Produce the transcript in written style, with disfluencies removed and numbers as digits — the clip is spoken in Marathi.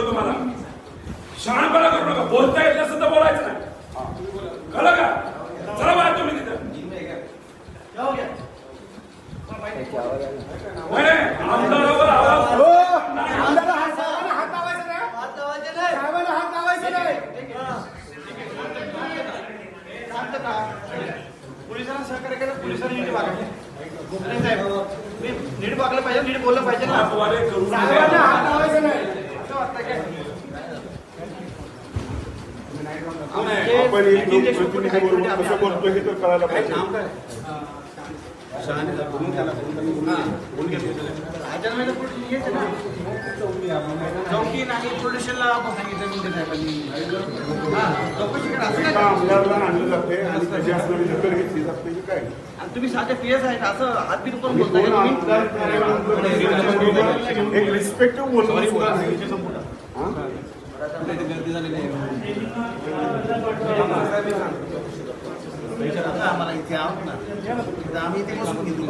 सांगतो तुम्हाला, शहाणपणा करू नका. बोलता येत नसेल तर बोलायचं नाही, कळलं का? चला बाहेर तुम्ही तिथं. आमदारावर आवाज पोलिसांना सहकार्य केलं, पोलिसांनी नीट वागलं नीट वागलं पाहिजे, नीट बोललं पाहिजे ना. आपण एक लोकप्रतिनिधीबरोबर कसं बोलतो हे तर कळायला पाहिजे. चौकी नाही पोलिसला आमदारला आणलं जाते आणि त्याची असणारी दखल घेतली जाते की काय. तुम्ही साधे पीएस आहेत असं हातबीत करून बोलताय. एक रिस्पेक्टिव्ह बोलणं आम्हाला इथे आहोत ना, आम्ही इथे बसून घेतो.